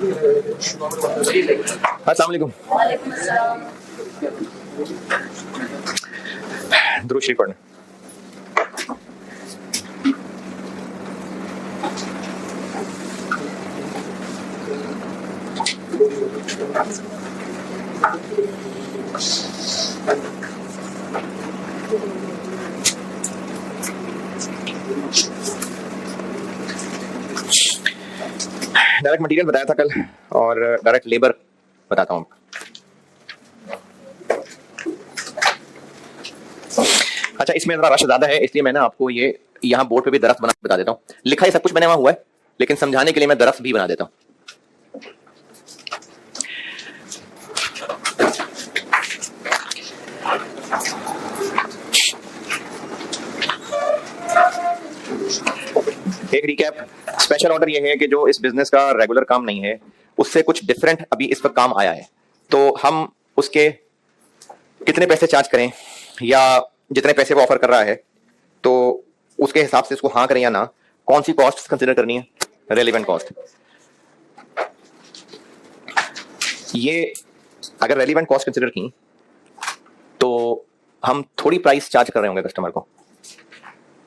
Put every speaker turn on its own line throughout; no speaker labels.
अस्सलाम वालेकुम। दुरूद शरीफ पढ़ना। डायरेक्ट मटेरियल बताया था कल और डायरेक्ट लेबर बताता हूँ। अच्छा, इसमें जरा रश ज्यादा है इसलिए मैं ना आपको ये यहाँ बोर्ड पे भी दरख्त बना बता देता हूँ। लिखा है सब कुछ बना हुआ है, लेकिन समझाने के लिए मैं दरख्त भी बना देता हूँ। एक रिकैप, स्पेशल ऑर्डर ये है कि जो इस बिजनेस का रेगुलर काम नहीं है उससे कुछ डिफरेंट अभी इस पर काम आया है, तो हम उसके कितने पैसे चार्ज करें या जितने पैसे वो ऑफर कर रहा है तो उसके हिसाब से उसको हाँ करें या ना, कौन सी कॉस्ट कंसिडर करनी है, रेलेवेंट कॉस्ट। ये अगर रेलेवेंट कॉस्ट कंसिडर की तो हम थोड़ी प्राइस चार्ज कर रहे होंगे कस्टमर को,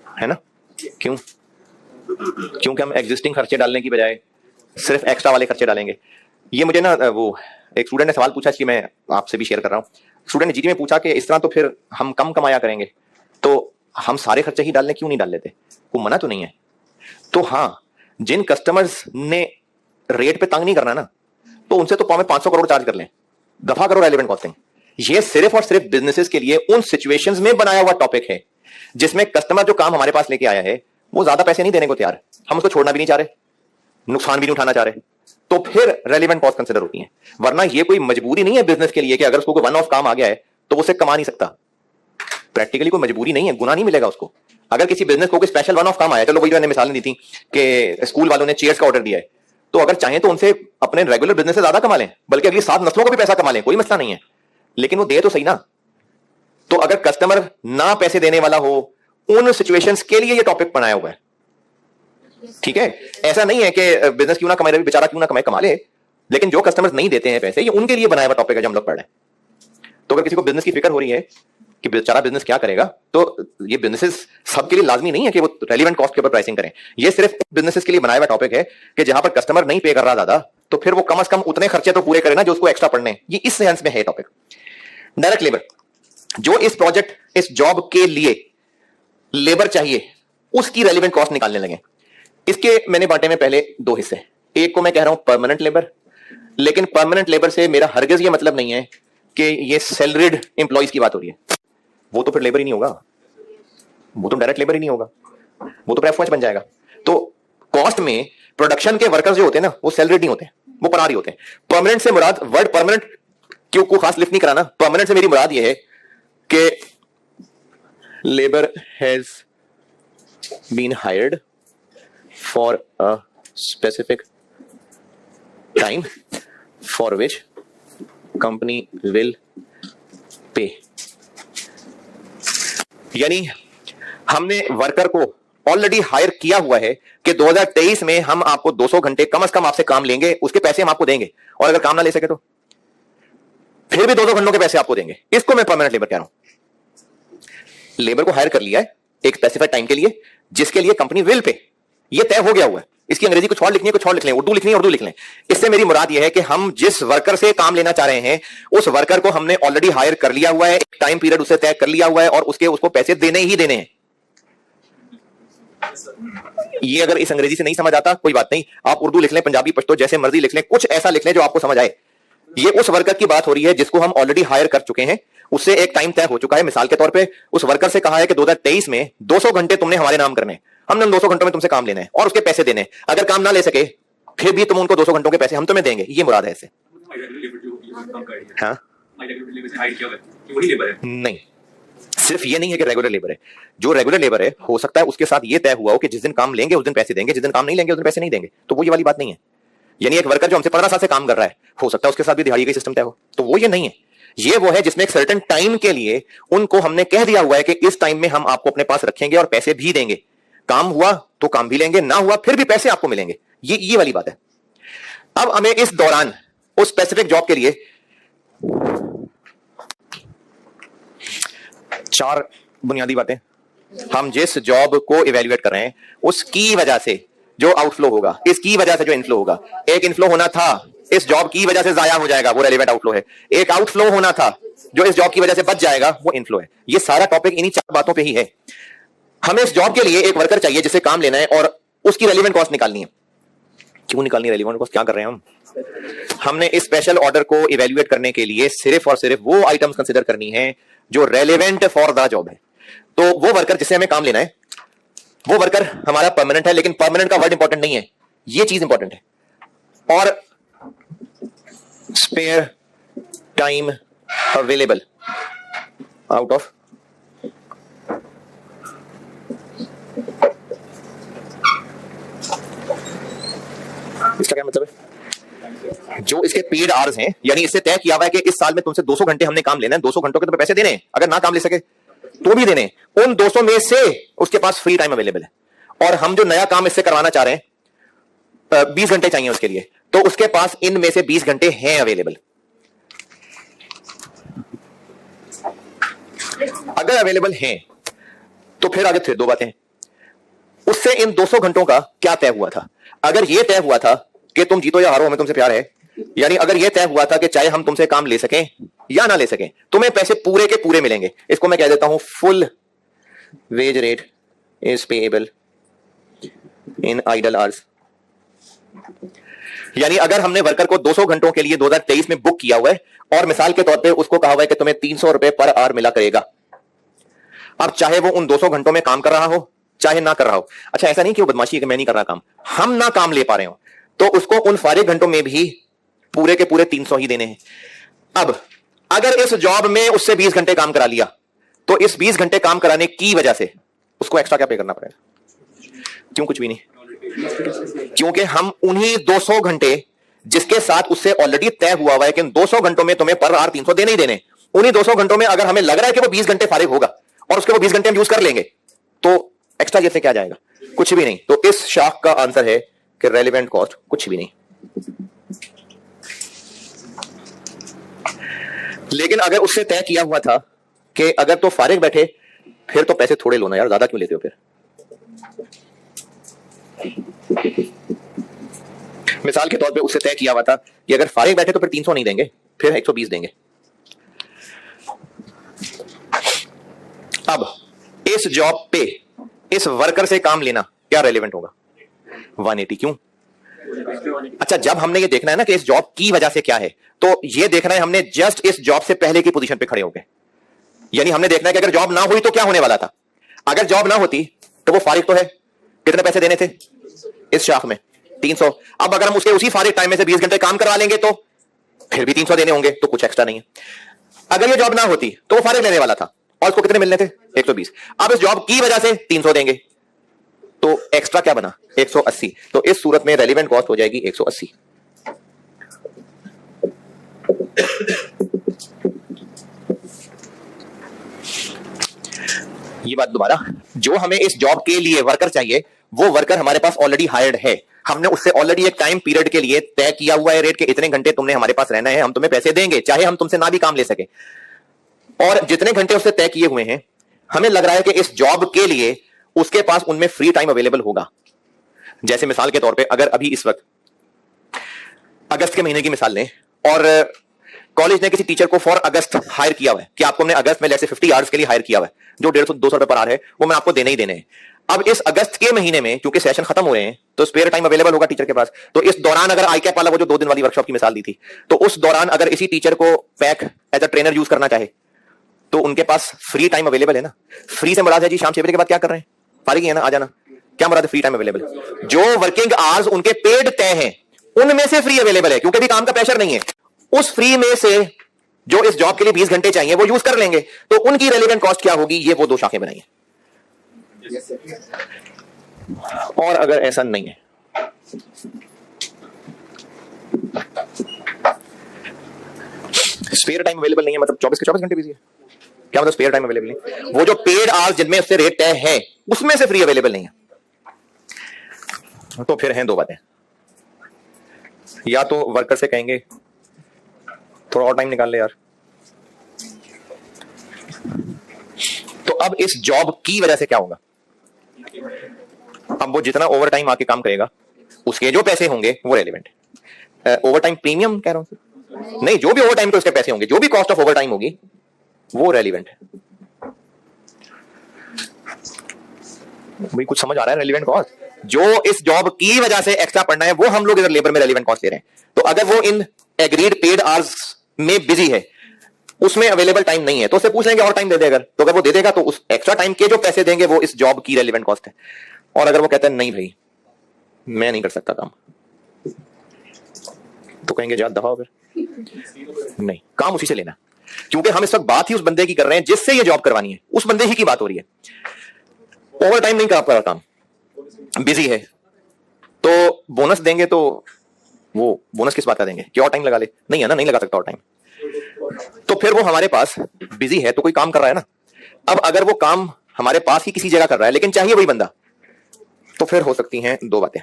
है ना? क्यों? क्योंकि हम एग्जिस्टिंग खर्चे डालने की बजाय सिर्फ एक्स्ट्रा वाले खर्चे डालेंगे। ये मुझे ना वो एक स्टूडेंट ने सवाल पूछा, इसलिए मैं आपसे भी शेयर कर रहा हूँ। स्टूडेंट ने जीडी में पूछा कि इस तरह तो फिर हम कम कमाया करेंगे, तो हम सारे खर्चे ही डालने क्यों नहीं डाल लेते? कोई मना तो नहीं है। तो हाँ, जिन कस्टमर्स ने रेट पे तंग नहीं करना ना, तो उनसे तो 500 करोड़ चार्ज कर लें, दफा करो रेलेवेंट कॉस्टिंग। ये सिर्फ और सिर्फ बिजनेसेस के लिए उन सिचुएशंस में बनाया हुआ टॉपिक है जिसमें कस्टमर जो काम हमारे पास लेके आया है वो ज्यादा पैसे नहीं देने को तैयार, हम उसको छोड़ना भी नहीं चाह रहे, नुकसान भी नहीं उठाना चाह रहे, तो फिर रेलेवेंट कॉस्ट कंसिडर होती है। वरना ये कोई मजबूरी नहीं है बिजनेस के लिए कि अगर उसको कोई वन ऑफ काम आ गया है तो उसे कमा नहीं सकता। प्रैक्टिकली कोई मजबूरी नहीं है, गुना नहीं मिलेगा उसको। अगर किसी बिजनेस को कोई स्पेशल वन ऑफ काम आया, चलो वही मैंने मिसाल दी थी कि स्कूल वालों ने चेयर्स का ऑर्डर दिया है, तो अगर चाहें तो उनसे अपने रेगुलर बिजनेस से ज्यादा कमा लें, बल्कि अगली 7 नस्लों को भी पैसा कमा लें, कोई मसला नहीं है, लेकिन वो दे तो सही ना। तो अगर कस्टमर ना पैसे देने वाला हो, उन सिचुएशंस के लिए ये टॉपिक बनाया हुआ है, ठीक है? ऐसा नहीं है कि बिजनेस क्यों ना कमाए, बेचारा क्यों ना कमाए, कमा ले, लेकिन जो कस्टमर्स नहीं देते हैं पैसे, ये उनके लिए बनाया हुआ टॉपिक है जो हम लोग पढ़ रहे हैं। तो अगर किसी को बिजनेस की फिक्र हो रही है कि बेचारा बिजनेस क्या करेगा, तो ये बिजनेसेस सबके लिए लाजमी नहीं है कि वो रेलेवेंट कॉस्ट के ऊपर प्राइसिंग करें। ये सिर्फ बिजनेसेस के लिए बनाया हुआ टॉपिक है कि जहां पर कस्टमर नहीं पे कर रहा ज्यादा, तो फिर वो कम से कम उतने खर्चे तो पूरे करे ना जो उसको एक्स्ट्रा पड़ने। ये इस सेंस में है टॉपिक। डायरेक्ट लेबर, जो इस प्रोजेक्ट, इस जॉब के लिए लेबर चाहिए, उसकी रेलेवेंट कॉस्ट निकालने लगे। इसके मैंने बांटे में पहले 2 हिस्से। एक को मैं कह रहा हूं परमानेंट लेबर, लेकिन परमानेंट लेबर से मेरा हरगिज ये मतलब नहीं है कि ये सैलरीड एम्प्लॉइज की बात हो रही है। वो तो फिर लेबर ही नहीं होगा, वो तो डायरेक्ट लेबर ही नहीं होगा, वो तो प्रेफरेंस बन जाएगा। तो कॉस्ट में प्रोडक्शन के वर्कर्स जो होते हैं ना, वो सैलरीड नहीं होते, वो परारी होते हैं। परमानेंट से मुराद, वर्ड परमानेंट क्यों को खास लिफ्ट नहीं कराना, परमानेंट से मेरी मुराद ये है कि labour has been hired for a specific time for which company will pay। यानी हमने वर्कर को ऑलरेडी हायर किया हुआ है कि 2023 में हम आपको 200 घंटे कम से कम आपसे काम लेंगे, उसके पैसे हम आपको देंगे, और अगर काम ना ले सके तो फिर भी 200 घंटों के पैसे आपको देंगे। इसको मैं परमानेंट लेबर कह रहा हूं। लेबर को हायर कर लिया है एक स्पेसिफाइड टाइम के लिए, जिसके लिए कंपनी विल पे, ये तय हो गया हुआ है। इसकी अंग्रेजी कुछ और लिखनी है, कुछ और लिख लें, उर्दू लिखनी है उर्दू लिख लें। इससे मेरी मुराद यह है कि हम जिस वर्कर से काम लेना चाह रहे हैं, उस वर्कर को हमने ऑलरेडी हायर कर लिया हुआ है, टाइम पीरियड उससे तय कर लिया हुआ है, और उसको पैसे देने ही देने हैं। ये अगर इस अंग्रेजी से नहीं समझ आता कोई बात नहीं, आप उर्दू लिख लें, पंजाबी, पश्तो, जैसे मर्जी लिख लें, कुछ ऐसा लिख लें जो आपको समझ आए। ये उस वर्कर की बात हो रही है जिसको हम ऑलरेडी हायर कर चुके हैं, उससे एक टाइम तय हो चुका है। मिसाल के तौर पे उस वर्कर से कहा है कि 2023 में 200 घंटे तुमने हमारे नाम करने, हमने 200 घंटों में तुमसे काम लेना है और उसके पैसे देने। अगर काम ना ले सके फिर भी तुम उनको 200 घंटों के पैसे हम तुम्हें देंगे। ये मुराद है इससे। हाँ? नहीं, सिर्फ ये नहीं है कि रेगुलर लेबर है। जो रेगुलर लेबर है, हो सकता है उसके साथ ये तय हुआ हो कि जिस दिन काम लेंगे उस दिन पैसे देंगे, जिस दिन काम नहीं लेंगे उस दिन पैसे नहीं देंगे। तो वो ये वाली बात नहीं है। यानी एक वर्कर जो हमसे 15 साल से काम कर रहा है, हो सकता है उसके साथ भी दिहाड़ी का सिस्टम तय हो, तो वो ये नहीं है। ये वो है जिसमें एक सर्टेन टाइम के लिए उनको हमने कह दिया हुआ है कि इस टाइम में हम आपको अपने पास रखेंगे और पैसे भी देंगे। काम हुआ तो काम भी लेंगे, ना हुआ फिर भी पैसे आपको मिलेंगे। ये वाली बात है। अब हमें इस दौरान उस स्पेसिफिक जॉब के लिए 4 बुनियादी बातें, हम जिस जॉब को इवेल्युएट कर रहे हैं उसकी वजह से जो आउटफ्लो होगा, इसकी वजह से जो इनफ्लो होगा। एक इनफ्लो होना था, इस जॉब की वजह से जाया हो जाएगा, वो रेलेवेंट आउटफ्लो है। एक आउटफ्लो होना था जो इस जॉब की वजह से बच जाएगा, वो इनफ्लो है। ये सारा टॉपिक इन्हीं 4 बातों पे ही है। हमें इस जॉब के लिए एक वर्कर चाहिए जिसे काम लेना है और उसकी रेलेवेंट कॉस्ट निकालनी है। क्यों निकालनी है रेलेवेंट कॉस्ट? क्या कर रहे हैं हम? हमने इस स्पेशल ऑर्डर को इवेल्युएट करने के लिए सिर्फ और सिर्फ वो आइटम्स कंसीडर करनी है जो रेलेवेंट फॉर द जॉब है। तो वो वर्कर जिसे हमें काम लेना है, वो वर्कर हमारा परमानेंट है, लेकिन परमानेंट का वर्ड इंपॉर्टेंट नहीं है, ये चीज इंपॉर्टेंट है। और spare time available out of इसका क्या मतलब है? जो इसके पेड आवर्स हैं, यानी इससे तय किया हुआ है कि इस साल में तुमसे 200 घंटे हमने काम लेना है, 200 घंटों के तुम्हें पैसे देने हैं, अगर ना काम ले सके तो भी देने। उन 200 में से उसके पास फ्री टाइम अवेलेबल है। और हम जो नया काम इससे करवाना चाह रहे हैं, 20 घंटे चाहिए उसके लिए, तो उसके पास इनमें से 20 घंटे हैं अवेलेबल। अगर अवेलेबल हैं तो फिर आगे फिर 2 बातें, उससे इन 200 घंटों का क्या तय हुआ था। अगर यह तय हुआ था कि तुम जीतो या हारो हमें तुमसे प्यार है, यानी अगर यह तय हुआ था कि चाहे हम तुमसे काम ले सकें या ना ले सकें, तुम्हें पैसे पूरे के पूरे मिलेंगे। इसको मैं कह देता हूं full wage rate is payable in idle hours. यानी अगर हमने वर्कर को 200 घंटों के लिए 2023 में बुक किया हुआ है और मिसाल के तौर पे उसको कहा हुआ है कि तुम्हें 300 रुपए पर आवर मिला करेगा, अब चाहे वो उन 200 घंटों में काम कर रहा हो चाहे ना कर रहा हो। अच्छा, ऐसा नहीं कि वो बदमाशी है कि मैं नहीं कर रहा काम, हम ना काम ले पा रहे हो तो उसको उन फारिग घंटों में भी पूरे के पूरे 300 ही देने हैं। अब अगर इस जॉब में उससे 20 घंटे काम करा लिया तो इस 20 घंटे काम कराने की वजह से उसको एक्स्ट्रा क्या पे करना पड़ेगा? क्यों? कुछ भी नहीं, क्योंकि हम उन्हीं 200 घंटे जिसके साथ उससे ऑलरेडी तय हुआ हुआ है कि 200 घंटों में तुम्हें पर आवर 300 देने ही देने, उन्हीं 200 घंटों में अगर हमें लग रहा है कि वो 20 घंटे फारिग होगा और उसके वो 20 घंटे हम यूज कर लेंगे, तो एक्स्ट्रा जैसे क्या जाएगा? कुछ भी नहीं। तो इस शाख का आंसर है कि रेलेवेंट कॉस्ट कुछ भी नहीं। लेकिन अगर उससे तय किया हुआ था कि अगर तो फारिग बैठे फिर तो पैसे थोड़े लो ना यार, ज्यादा क्यों लेते हो फिर? मिसाल के तौर पे उससे तय किया हुआ था कि अगर फारिग बैठे तो फिर 300 नहीं देंगे, फिर 120 देंगे। अब इस जॉब पे इस वर्कर से काम लेना क्या रेलेवेंट होगा? 180। क्यों? अच्छा, जब हमने ये देखना है ना कि इस जॉब की वजह से क्या है, तो ये देखना है हमने जस्ट इस जॉब से पहले की पोजीशन पे खड़े होकर, यानी हमने देखना है कि अगर जॉब ना हुई तो क्या होने वाला था। अगर जॉब ना होती तो वो फारिग तो है, कितने पैसे देने थे इस शाख में? 300। अब अगर हम उसके उसी फारिग टाइम में से 20 घंटे काम करवा लेंगे तो फिर भी 300 देने होंगे, तो कुछ एक्स्ट्रा नहीं है। अगर ये जॉब ना होती तो वो फारिग लेने वाला था और उसको कितने मिलने थे? 120। अब इस जॉब की वजह से 300 देंगे, तो एक्स्ट्रा क्या बना? 180। तो इस सूरत में रेलेवेंट कॉस्ट हो जाएगी 180। ये बात दोबारा, जो हमें इस जॉब के लिए वर्कर चाहिए वो वर्कर हमारे पास ऑलरेडी हायर्ड है, हमने उससे ऑलरेडी एक टाइम पीरियड के लिए तय किया हुआ है रेट के इतने घंटे तुमने हमारे पास रहना है, हम तुम्हें पैसे देंगे चाहे हम तुमसे ना भी काम ले सके। और जितने घंटे उससे तय किए हुए हैं, हमें लग रहा है कि इस जॉब के लिए उसके पास उनमें फ्री टाइम अवेलेबल होगा। जैसे मिसाल के तौर पे अगर अभी इस वक्त अगस्त के महीने की मिसाल लें और कॉलेज ने किसी टीचर को फॉर अगस्त हायर किया हुआ है कि आपको हमने अगस्त में जैसे 50 आवर्स के लिए हायर किया हुआ है, जो 150-200 रुपए पर आवर है, वो मैं आपको देने ही देने हैं। अब इस अगस्त के महीने में क्योंकि सेशन खत्म हो रहे हैं तो स्पेयर टाइम अवेलेबल होगा टीचर के पास, तो इस दौरान अगर आईकैप वाला वो जो 2 दिन वाली वर्कशॉप की मिसाल दी थी, तो उस दौरान अगर इसी टीचर को pack as a trainer use करना चाहे तो उनके पास फ्री टाइम अवेलेबल है ना। फ्री से मुराद है जी शाम 6 बजे के बाद क्या कर रहे हैं? फारिग ही है ना, आ जाना। क्या मुराद है फ्री टाइम अवेलेबल? जो वर्किंग आवर्स उनके पेड तय हैं उनमें से फ्री अवेलेबल है, क्योंकि भी काम का प्रेशर नहीं है। उस फ्री में से जो इस जॉब के लिए 20 घंटे चाहिए वो यूज कर लेंगे, तो उनकी रेलेवेंट कॉस्ट क्या होगी? ये वो 2 शाखें बनाई है। और अगर ऐसा नहीं है, स्पेयर टाइम अवेलेबल नहीं है मतलब 24 के 24 घंटे बिजी है। क्या मतलब स्पेयर टाइम अवेलेबल नहीं? वो जो पेड आवर्स जिनमें उससे रेट तय है उसमें से फ्री अवेलेबल नहीं है। तो फिर हैं 2 बातें। या तो वर्कर से कहेंगे थोड़ा और टाइम निकाल ले यार। तो अब इस जॉब की वजह से क्या होगा, अब वो जितना ओवर टाइम आके काम करेगा उसके जो पैसे होंगे वो रेलिवेंट है। ओवर टाइम प्रीमियम कह रहा हूं, नहीं, जो भी ओवर टाइम के उसके पैसे होंगे, जो भी कॉस्ट ऑफ ओवर टाइम होगी वो रेलिवेंट है। भाई कुछ समझ आ रहा है? रेलिवेंट कॉस्ट जो इस जॉब की वजह से एक्स्ट्रा पढ़ना है वो हम लोग इधर लेबर में रेलिवेंट कॉस्ट ले रहे हैं। तो अगर वो इन एग्रीड पेड आवर्स में बिजी है, उसमें अवेलेबल टाइम नहीं है, तो उससे पूछ लेंगे और टाइम दे दे। तो अगर वो दे देगा तो उस एक्स्ट्रा टाइम के जो पैसे देंगे वो इस जॉब की रेलिवेंट कॉस्ट है। और अगर वो कहता है नहीं भाई मैं नहीं कर सकता काम, तो कहेंगे जा दफा हो फिर, नहीं काम उसी से लेना, क्योंकि हम इस वक्त बात ही उस बंदे की कर रहे हैं जिससे ये जॉब करवानी है, उस बंदे ही की बात हो रही है। ओवर टाइम नहीं कर पा रहा, काम बिजी है, तो बोनस देंगे तो वो बोनस किस बात का देंगे कि और टाइम लगा ले, नहीं है ना, नहीं लगा सकता और टाइम। तो फिर वो हमारे पास बिजी है तो कोई काम कर रहा है ना। अब अगर वो काम हमारे पास ही किसी जगह कर रहा है लेकिन चाहिए वही बंदा, तो फिर हो सकती हैं दो बातें।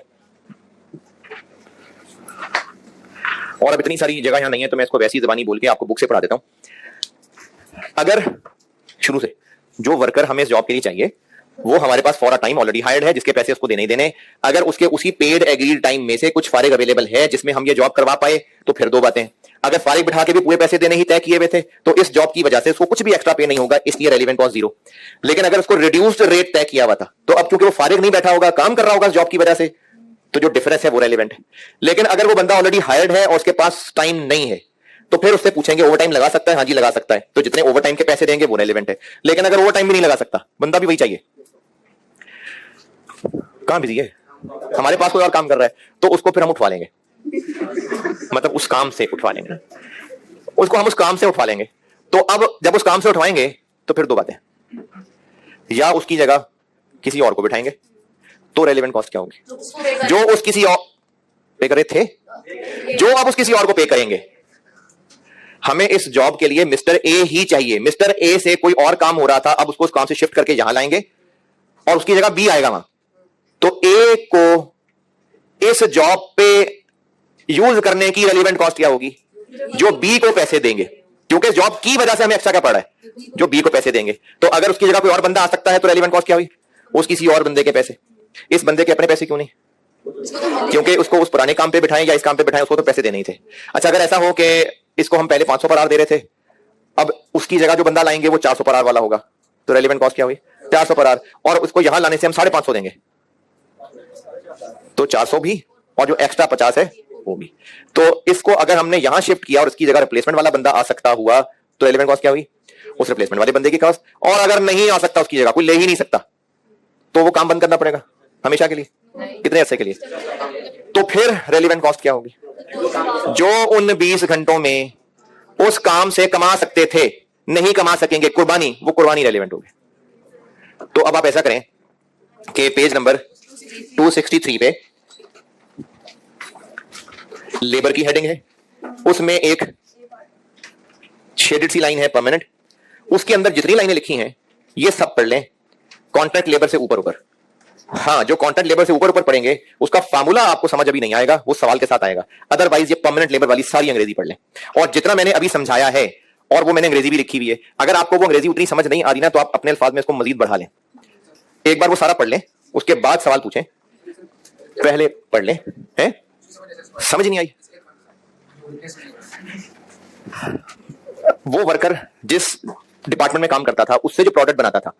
और अब इतनी सारी जगह यहां नहीं है तो मैं इसको वैसी जबानी बोल के आपको बुक से पढ़ा देता हूं। अगर शुरू से जो वर्कर हमें इस जॉब के लिए चाहिए वो हमारे पास for a time already hired है, जिसके पैसे उसको देने ही देने, अगर उसके उसी पेड एग्रीड टाइम में से कुछ फारिग अवेलेबल है जिसमें हम ये जॉब करवा पाए, तो फिर दो बातें। अगर फारिग बिठा के भी पूरे पैसे देने ही तय किए हुए थे तो इस जॉब की वजह से उसको कुछ भी एक्स्ट्रा पे नहीं होगा, इसलिए रेलिवेंट कॉस्ट जीरो। लेकिन अगर उसको रिड्यूस्ड रेट तय किया हुआ था तो अब क्योंकि वो फारिग नहीं बैठा होगा, काम कर रहा होगा जॉब की वजह से, तो जो डिफरेंस है वो रेलिवेंट है। लेकिन अगर वो बंदा ऑलरेडी हायर्ड है और उसके पास टाइम नहीं है तो फिर उससे पूछेंगे ओवर टाइम लगा सकता है, हाँ जी लगा सकता है, तो जितने ओवर टाइम के पैसे देंगे वो रेलिवेंट है। लेकिन अगर ओवर टाइम भी नहीं लगा सकता, बंदा भी वही चाहिए, कहां बिजी है, हमारे पास कोई और काम कर रहा है, तो उसको फिर हम उठवा लेंगे, मतलब उस काम से उठवा लेंगे, उसको हम उस काम से उठवा लेंगे। तो अब जब उस काम से उठवाएंगे तो फिर दो बातें, या उसकी जगह किसी और को बिठाएंगे, तो रेलिवेंट कॉस्ट क्या होगी, जो उस किसी और पे करे थे, जो अब उस किसी और को पे करेंगे। हमें इस जॉब के लिए मिस्टर ए ही चाहिए, मिस्टर ए से कोई और काम हो रहा था, अब उसको उस काम से शिफ्ट करके यहां लाएंगे और उसकी जगह बी आएगा वहां, तो ए को इस जॉब पे यूज करने की रेलिवेंट कॉस्ट क्या होगी, जो बी को पैसे देंगे, क्योंकि जॉब की वजह से हमें एक्स्ट्रा क्या पड़ा है, जो बी को पैसे देंगे। तो अगर उसकी जगह कोई और बंदा आ सकता है तो रेलिवेंट कॉस्ट क्या हुई, उस किसी और बंदे के पैसे। इस बंदे के अपने पैसे क्यों नहीं, क्योंकि उसको उस पुराने काम पे बिठाएं या इस काम पे बिठाएं, उसको तो पैसे देने ही थे। अच्छा अगर ऐसा हो कि इसको हम पहले 500 पर आवर दे रहे थे, अब उसकी जगह जो बंदा लाएंगे वो 400 पर आवर वाला होगा, तो रेलिवेंट कॉस्ट क्या हुई 400 पर आवर, और उसको यहां लाने से हम 550 देंगे, तो 400 भी और जो एक्स्ट्रा 50 है वो भी। तो इसको अगर हमने यहां शिफ्ट किया और इसकी जगह रिप्लेसमेंट वाला बंदा आ सकता हुआ, तो रेलिवेंट कॉस्ट क्या हुई, उस रिप्लेसमेंट वाले बंदे की कॉस्ट। और अगर नहीं आ सकता, उसकी जगह कोई ले ही नहीं सकता, तो वो काम बंद करना पड़ेगा हमेशा के लिए, कितने अरसे के लिए, तो फिर रेलिवेंट कॉस्ट क्या होगी, जो उन 20 घंटों में उस काम से कमा सकते थे नहीं कमा सकेंगे, कुर्बानी, वो कुर्बानी रेलिवेंट होगी। तो अब आप ऐसा करें कि पेज नंबर 263 पे लेबर की हेडिंग है, उसमें एक शेडेड सी लाइन है परमानेंट, उसके अंदर जितनी लाइनें लिखी हैं ये सब पढ़ लें कॉन्ट्रैक्ट लेबर से ऊपर ऊपर। हाँ, जो कॉन्ट्रैक्ट लेबर से ऊपर ऊपर पढ़ेंगे उसका फार्मूला आपको समझ अभी नहीं आएगा, वो सवाल के साथ आएगा। अदरवाइज ये परमानेंट लेबर वाली सारी अंग्रेजी पढ़ लें, और जितना मैंने अभी समझाया है, और वो मैंने अंग्रेजी भी लिखी हुई है, अगर आपको वो अंग्रेजी उतनी समझ नहीं आ रही ना, तो आप अपने अल्फाज में इसको मजीद बढ़ा लें। एक बार वो सारा पढ़ लें, उसके बाद सवाल पूछें, पहले पढ़ लें, हैं समझ नहीं आई। वो वर्कर जिस डिपार्टमेंट में काम करता था उससे जो प्रोडक्ट बनाता था,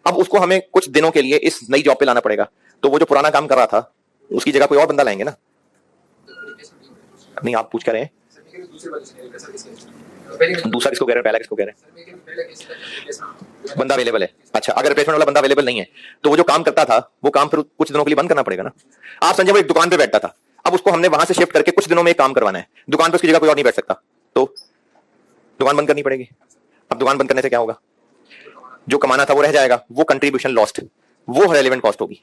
अब उसको हमें कुछ दिनों के लिए इस नई जॉब पे लाना पड़ेगा, तो वो जो पुराना काम कर रहा था उसकी जगह कोई और बंदा लाएंगे ना। नहीं, आप पूछ कर रहे हैं दूसरा किसको कह रहे हैं, पहला किसको कह रहे हैं, बंदा अवेलेबल है। अच्छा, अगर रिप्लेसमेंट वाला बंदा अवेलेबल नहीं है तो वो जो काम करता था वो काम फिर कुछ दिनों के लिए बंद करना पड़ेगा ना। आप संजय वो एक दुकान पे बैठता था, अब उसको हमने वहां से शिफ्ट करके कुछ दिनों में एक काम करवाना है, दुकान पे उसकी जगह कोई और नहीं बैठ सकता, तो दुकान बंद करनी पड़ेगी। अब दुकान बंद करने से क्या होगा, जो कमाना था वो रह जाएगा, वो कंट्रीब्यूशन लॉस्ट, वो रेलेवेंट कॉस्ट होगी।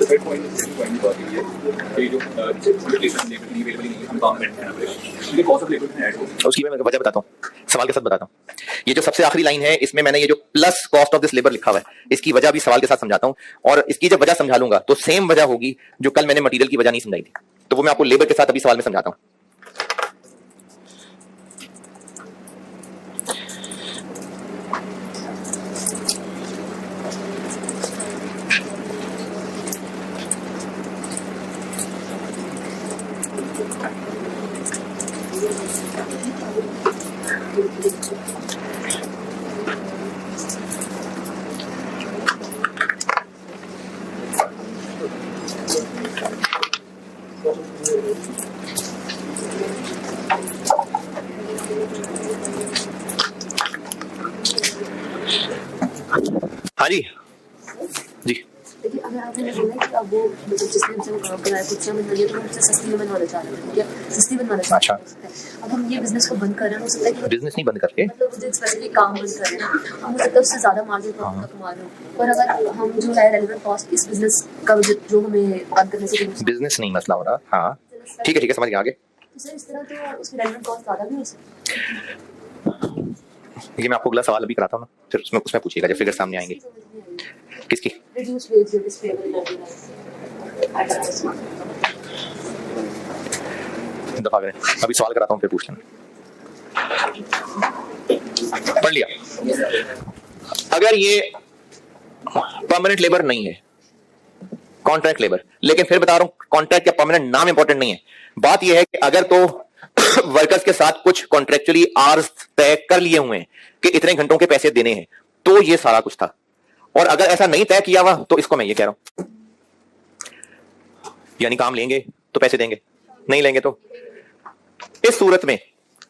थर्ड पॉइंट पॉइंट बात ये कि जो लेबर अवेलेबल नहीं है, हम काम करते हैं ये कॉस्ट ऑफ लेबर ऐड होगी।
उसकी मैं वजह बताता हूँ, सवाल के साथ बताता हूँ। ये जो सबसे आखिरी लाइन है, इसमें मैंने ये जो plus cost of this labour लिखा हुआ है, इसकी वजह भी सवाल के साथ समझाता हूँ। और इसकी जब वजह समझा लूंगा तो सेम वजह होगी जो कल मैंने मटेरियल की वजह नहीं समझाई थी, तो वो मैं आपको लेबर के साथ अभी सवाल में समझाता हूँ। हाँ जी जी,
देखिए अगर आपने बोला कि अब वो जिसने हमसे वो काम कराया कुछ समय मिल तो हमसे सस्ती में बनवाना चाह रहे थे, ठीक है, सस्ती बनवाना चाह
अच्छा।
रहे हैं। अब हम ये बिजनेस को बंद कर रहे हैं, हो सकता है कि
बिजनेस नहीं बंद करके
मतलब मुझे स्पेसिफिक काम बंद कर रहे हैं, हम हो सकता है उससे ज़्यादा मार्जिन प्रॉफिट कमा रहे हो। और अगर हम जो है रेलेवेंट कॉस्ट इस बिजनेस का जो हमें बंद करने से
बिजनेस नहीं मसला हो रहा। हाँ ठीक है समझ गया। आगे
तो सर इस तरह तो उसकी रेलेवेंट कॉस्ट ज़्यादा भी हो सकती है।
ये मैं आपको अगला सवाल अभी कराता हूँ ना, फिर उसमें पूछिएगा जब फिगर सामने आएंगे। किसकी?
रिड्यूस वेज डिस्पेबल
दफा करें, अभी सवाल कराता हूँ फिर पूछ लेना। पढ़ लिया? अगर ये परमानेंट लेबर नहीं है, कॉन्ट्रैक्ट लेबर, लेकिन फिर बता रहा हूं कॉन्ट्रैक्ट या परमानेंट नाम इंपॉर्टेंट नहीं है, बात यह है कि अगर तो वर्कर्स के साथ कुछ कॉन्ट्रेक्चुअली आवर्स तय कर लिए हुए हैं कि इतने घंटों के पैसे देने हैं, तो ये सारा कुछ था। और अगर ऐसा नहीं तय किया हुआ तो इसको मैं ये कह रहा हूं, यानी काम लेंगे तो पैसे देंगे, नहीं लेंगे तो। इस सूरत में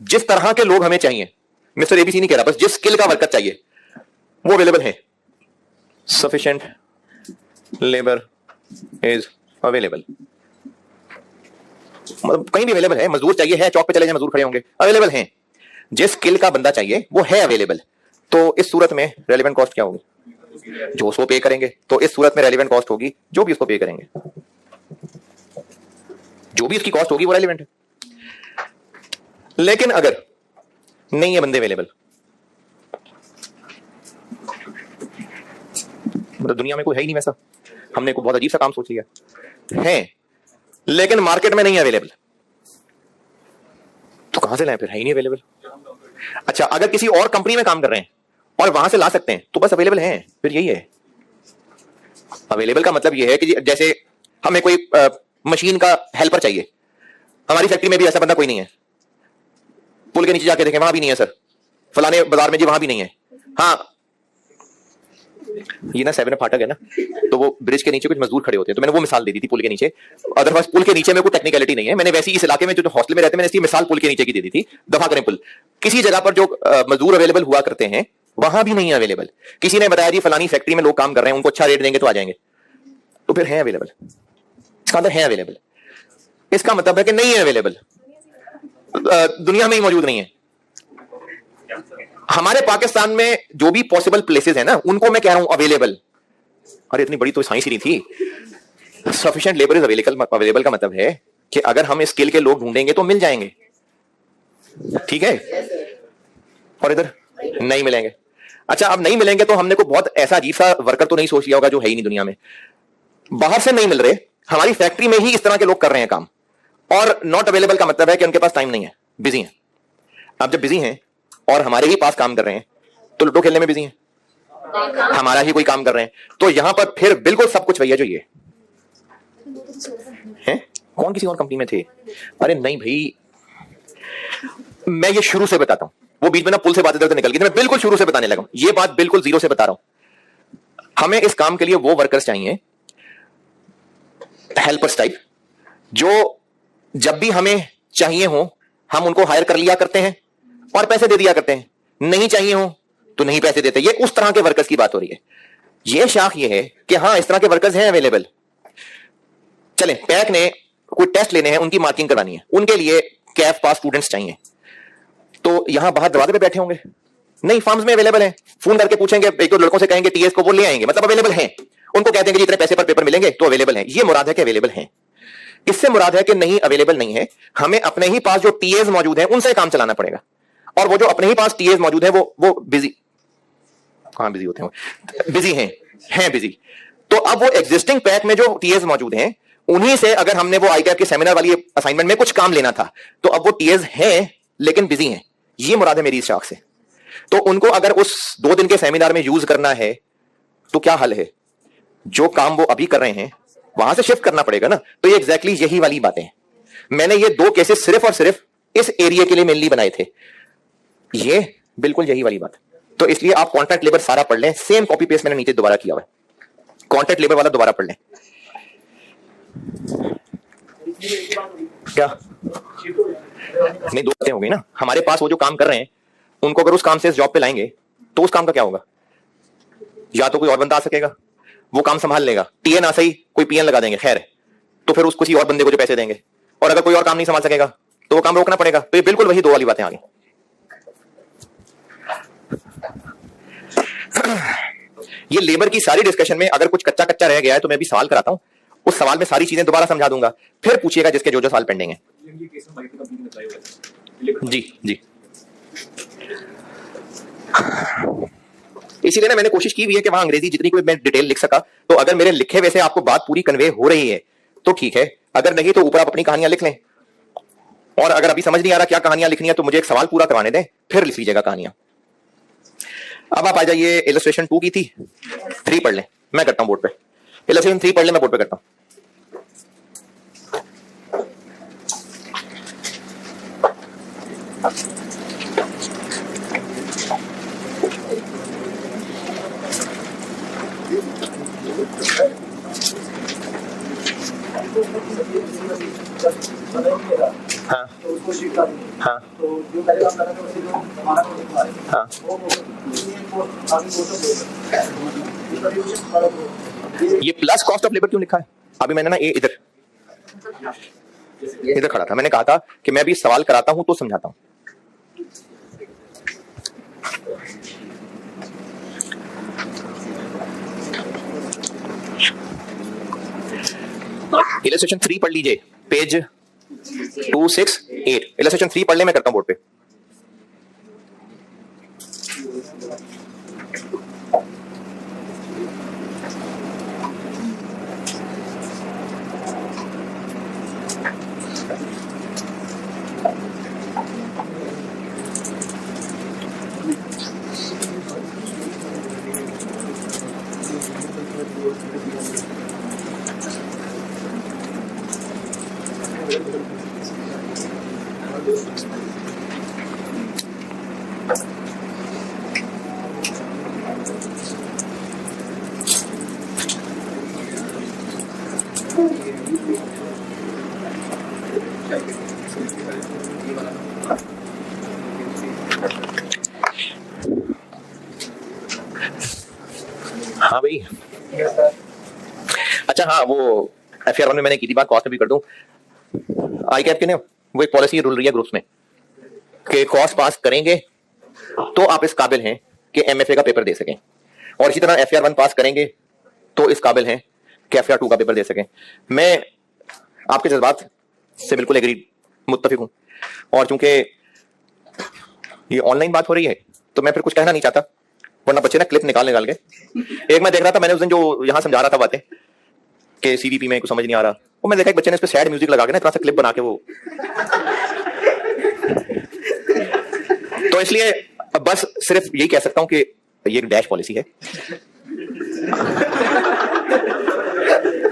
जिस तरह के लोग हमें चाहिए, मिस्टर एबीसी नहीं कह रहा, बस जिस स्किल का वर्कर चाहिए वो अवेलेबल है। सफिशिएंट लेबर इज अवेलेबल, मतलब कहीं भी अवेलेबल है। मजदूर चाहिए है, चौक पे चले जाए मजदूर खड़े होंगे, अवेलेबल हैं। जिस स्किल का बंदा चाहिए वो है अवेलेबल। तो इस सूरत में रेलेवेंट कॉस्ट क्या होगी? जो उसको पे करेंगे। तो इस सूरत में रेलेवेंट कॉस्ट होगी जो भी उसको पे करेंगे, जो भी उसकी कॉस्ट होगी वो रेलेवेंट है। लेकिन अगर नहीं है बंदे अवेलेबल, मतलब दुनिया में कोई है ही नहीं वैसा, हमने कोई बहुत अजीब सा काम सोच लिया है, लेकिन मार्केट में नहीं है अवेलेबल, तो कहां से लाएं? फिर है ही नहीं अवेलेबल। अच्छा, अगर किसी और कंपनी में काम कर रहे हैं और वहां से ला सकते हैं तो बस अवेलेबल हैं, फिर यही है अवेलेबल का मतलब यह है कि जैसे हमें कोई मशीन का हेल्पर चाहिए, हमारी फैक्ट्री में भी ऐसा बंदा कोई नहीं है, पुल के नीचे जाके देखें वहां भी नहीं है सर, फलाने बाजार में जी वहां भी नहीं है। हाँ, ये ना 7 फाटक है ना, तो वो ब्रिज के नीचे कुछ मजदूर खड़े होते हैं, तो मैंने वो मिसाल दे दी थी पुल के नीचे। अदरवाइज पुल के नीचे में कोई टेक्निकलिटी नहीं है, मैंने वैसे ही इस इलाके में जो हॉस्टल में रहते हैं मैंने इसकी मिसाल पुल के नीचे की दे दी थी। दफा करें पुल, किसी जगह पर जो मजदूर अवेलेबल हुआ करते हैं वहां भी नहीं है अवेलेबल। किसी ने बताया जी फलानी फैक्ट्री में लोग काम कर रहे हैं, उनको अच्छा रेट देंगे तो आ जाएंगे, तो फिर है अवेलेबल। इसका अंदर है अवेलेबल, इसका मतलब है कि नहीं है अवेलेबल, दुनिया में ही मौजूद नहीं है। हमारे पाकिस्तान में जो भी पॉसिबल प्लेसेस है ना, उनको मैं कह रहा हूं अवेलेबल। अरे इतनी बड़ी तो साइंस ही नहीं थी। सफिशिएंट लेबर इज अवेलेबल का मतलब है कि अगर हम इस स्किल के लोग ढूंढेंगे तो मिल जाएंगे, ठीक है, और इधर नहीं मिलेंगे। अच्छा, अब नहीं मिलेंगे तो हमने को बहुत ऐसा अजीब सा वर्कर तो नहीं सोच लिया होगा जो है ही नहीं दुनिया में, बाहर से नहीं मिल रहे, हमारी फैक्ट्री में ही इस तरह के लोग कर रहे हैं काम। और नॉट अवेलेबल का मतलब है कि उनके पास टाइम नहीं है, बिजी हैं। अब जब बिजी हैं और हमारे ही पास काम कर रहे हैं तो लूडो खेलने में बिजी हैं, हमारा ही कोई काम कर रहे हैं, तो यहां पर फिर बिल्कुल सब कुछ भैया जो ये है। कौन किसी और कंपनी में थे? अरे नहीं भाई, मैं ये शुरू से बताता हूं, वो बीच में ना पुल से बातें करते निकल गई थी। मैं बिल्कुल शुरू से बताने लगा, ये बात बिल्कुल जीरो से बता रहा हूं। हमें इस काम के लिए वो वर्कर्स चाहिए, हेल्पर्स टाइप, जो जब भी हमें चाहिए हो हम उनको हायर कर लिया करते हैं और पैसे दे दिया करते हैं, नहीं चाहिए हो तो नहीं पैसे देते। ये उस तरह के वर्कर्स की बात हो रही है। ये शाख ये है कि हां इस तरह के वर्कर्स हैं अवेलेबल। चलें, पैक ने कोई टेस्ट लेने हैं, उनकी मार्किंग करानी है, उनके लिए कैफ पास स्टूडेंट्स चाहिए, तो यहां बाहर दरवाजे पे बैठे होंगे? नहीं, फॉर्म्स में अवेलेबल है। फोन करके पूछेंगे, एक दो लड़कों से कहेंगे टीएस को, वो ले आएंगे, मतलब अवेलेबल हैं। उनको कहते हैं कि इतने पैसे पर पेपर मिलेंगे तो अवेलेबल हैं। ये मुराद है कि अवेलेबल हैं। इससे मुराद है कि नहीं अवेलेबल नहीं है, हमें अपने ही पास जो टीएस मौजूद हैं उनसे काम चलाना पड़ेगा। और वो जो अपने ही पास टीएस मौजूद है वो बिजी, कहां बिजी होते हैं, बिजी हैं बिजी। तो अब वो एग्जिस्टिंग पैक में जो टीएस मौजूद हैं उन्हीं से अगर हमने वो आईकैप के सेमिनार वाली असाइनमेंट में कुछ काम लेना था तो अब वो टीएस हैं लेकिन बिजी हैं। ये मुराद है मेरी इस शाख से। तो उनको अगर उस 2 दिन के सेमिनार में यूज करना है तो क्या हल है? जो काम वो अभी कर रहे हैं वहां से शिफ्ट करना पड़ेगा ना। तो ये एग्जैक्टली यही वाली बातें हैं। मैंने ये 2 केसेस सिर्फ और सिर्फ इस एरिया के लिए मेनली बनाए थे। ये बिल्कुल यही वाली बात। तो इसलिए आप कॉन्ट्रैक्ट लेबर सारा पढ़ लें, सेम कॉपी पेस्ट मैंने नीचे दोबारा किया हुआ है, कॉन्ट्रैक्ट लेबर वाला दोबारा पढ़ लें। क्या नहीं, 2 बातें हो गई ना। हमारे पास वो जो काम कर रहे हैं उनको अगर उस काम से इस जॉब पे लाएंगे तो उस काम का क्या होगा? या तो कोई और बंदा आ सकेगा, वो काम संभाल लेगा, टीएन आ सही कोई पीएन लगा देंगे, खैर, तो फिर उस किसी और बंदे को जो पैसे देंगे। और अगर कोई और काम नहीं संभाल सकेगा तो वो काम रोकना पड़ेगा। तो ये बिल्कुल वही 2 वाली बातें आ गई। ये लेबर की सारी डिस्कशन में अगर कुछ कच्चा कच्चा रह गया है तो मैं भी सवाल कराता हूं, उस सवाल में सारी चीजें दोबारा समझा दूंगा, फिर पूछिएगा जिसके जो जो सवाल पेंडिंग है। जी जी, इसीलिए ना मैंने कोशिश की हुई है कि वहां अंग्रेजी जितनी कोई मैं डिटेल लिख सका। तो अगर मेरे लिखे वैसे आपको बात पूरी कन्वे हो रही है तो ठीक है, अगर नहीं तो ऊपर आप अपनी कहानियां लिख लें। और अगर अभी समझ नहीं आ रहा क्या कहानियां लिखनी है तो मुझे एक सवाल पूरा करवाने दें, फिर लिख लीजिएगा कहानियां। अब आप आ जाइए, इलस्ट्रेशन 2 की थी, 3 पढ़ लें, मैं करता हूं बोर्ड पे। इलस्ट्रेशन 3 पढ़ लें, मैं बोर्ड पे करता हूं। हाँ हाँ
तो जो पहले काम कर रहा था उससे जो हमारा प्रोजेक्ट है
हाँ,
वो आगे
ये प्लस कॉस्ट ऑफ लेबर क्यों लिखा है? अभी मैंने ना ये इधर खड़ा था, मैंने कहा था कि मैं भी सवाल कराता हूं तो समझाता हूं। इलस्ट्रेशन 3 पढ़ लीजिए, पेज 268। इलस्ट्रेशन 3 पढ़ ले, मैं करता हूं बोर्ड पे। हाँ भाई, अच्छा हाँ, वो एफआर 1 में मैंने की थी बात, कॉस्ट में भी कर दूं। आई कैप की ना वो एक पॉलिसी रूल रही है ग्रुप्स में कि कॉस्ट पास करेंगे तो आप इस काबिल हैं कि एमएफए का पेपर दे सकें, और इसी तरह एफआर 1 पास करेंगे तो इस काबिल हैं कि एफआर 2 का पेपर दे सकें। मैं आपके जज्बात से बिल्कुल एग्री, मुत्तफिक हूं। और चूंकि ये ऑनलाइन बात हो रही है तो मैं फिर कुछ कहना नहीं चाहता, वरना बच्चे ना क्लिप निकाल के एक मैं देख रहा था, मैंने उस दिन जो यहाँ समझा रहा था बातें कि सीवीपी में कुछ समझ नहीं आ रहा, वो मैं देखा एक बच्चे ने इस पे सैड म्यूजिक लगा के ना इतना सा क्लिप बना के वो तो इसलिए बस सिर्फ यही कह सकता हूं कि ये एक डैश पॉलिसी है।